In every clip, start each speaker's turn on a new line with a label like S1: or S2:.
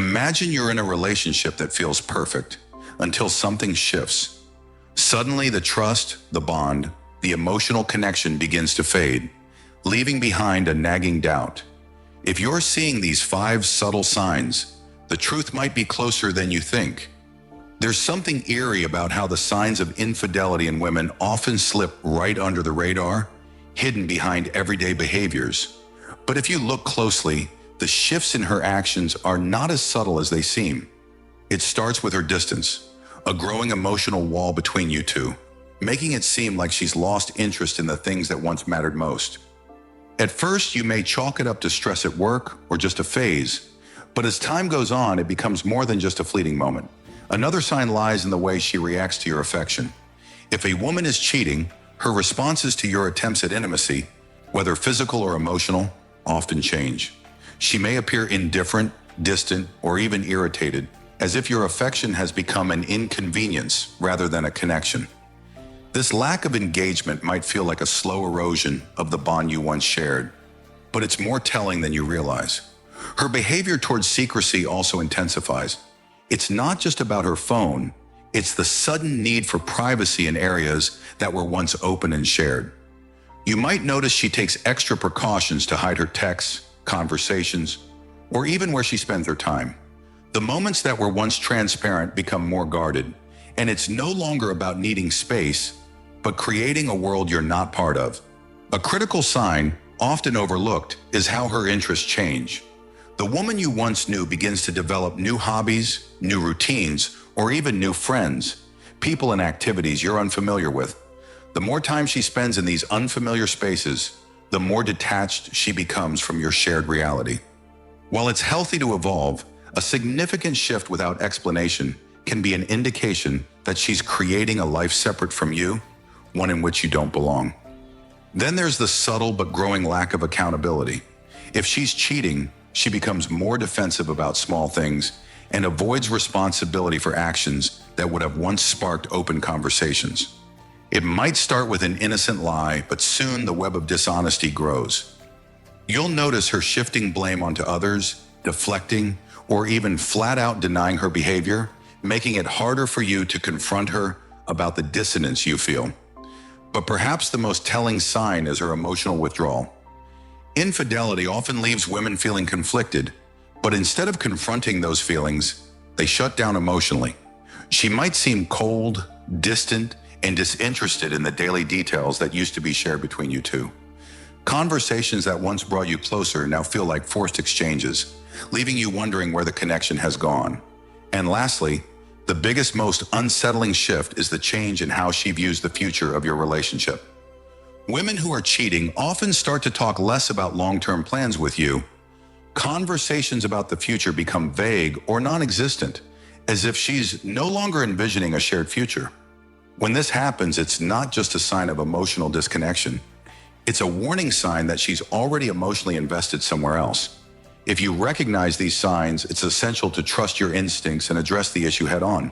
S1: Imagine you're in a relationship that feels perfect until something shifts. Suddenly, the trust, the bond, the emotional connection begins to fade, leaving behind a nagging doubt. If you're seeing these 5 subtle signs, the truth might be closer than you think. There's something eerie about how the signs of infidelity in women often slip right under the radar, hidden behind everyday behaviors. But if you look closely, the shifts in her actions are not as subtle as they seem. It starts with her distance, a growing emotional wall between you two, making it seem like she's lost interest in the things that once mattered most. At first, you may chalk it up to stress at work or just a phase, but as time goes on, it becomes more than just a fleeting moment. Another sign lies in the way she reacts to your affection. If a woman is cheating, her responses to your attempts at intimacy, whether physical or emotional, often change. She may appear indifferent, distant, or even irritated, as if your affection has become an inconvenience rather than a connection. This lack of engagement might feel like a slow erosion of the bond you once shared, but it's more telling than you realize. Her behavior towards secrecy also intensifies. It's not just about her phone, it's the sudden need for privacy in areas that were once open and shared. You might notice she takes extra precautions to hide her texts, conversations, or even where she spends her time. The moments that were once transparent become more guarded, and it's no longer about needing space, but creating a world you're not part of. A critical sign, often overlooked, is how her interests change. The woman you once knew begins to develop new hobbies, new routines, or even new friends, people and activities you're unfamiliar with. The more time she spends in these unfamiliar spaces, the more detached she becomes from your shared reality. While it's healthy to evolve, a significant shift without explanation can be an indication that she's creating a life separate from you, one in which you don't belong. Then there's the subtle but growing lack of accountability. If she's cheating, she becomes more defensive about small things and avoids responsibility for actions that would have once sparked open conversations. It might start with an innocent lie, but soon the web of dishonesty grows. You'll notice her shifting blame onto others, deflecting, or even flat out denying her behavior, making it harder for you to confront her about the dissonance you feel. But perhaps the most telling sign is her emotional withdrawal. Infidelity often leaves women feeling conflicted, but instead of confronting those feelings, they shut down emotionally. She might seem cold, distant, and disinterested in the daily details that used to be shared between you two. Conversations that once brought you closer now feel like forced exchanges, leaving you wondering where the connection has gone. And lastly, the biggest, most unsettling shift is the change in how she views the future of your relationship. Women who are cheating often start to talk less about long-term plans with you. Conversations about the future become vague or non-existent, as if she's no longer envisioning a shared future. When this happens, it's not just a sign of emotional disconnection. It's a warning sign that she's already emotionally invested somewhere else. If you recognize these signs, it's essential to trust your instincts and address the issue head on.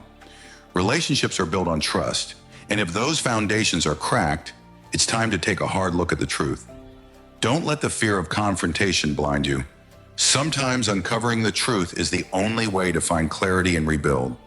S1: Relationships are built on trust, and if those foundations are cracked, it's time to take a hard look at the truth. Don't let the fear of confrontation blind you. Sometimes uncovering the truth is the only way to find clarity and rebuild.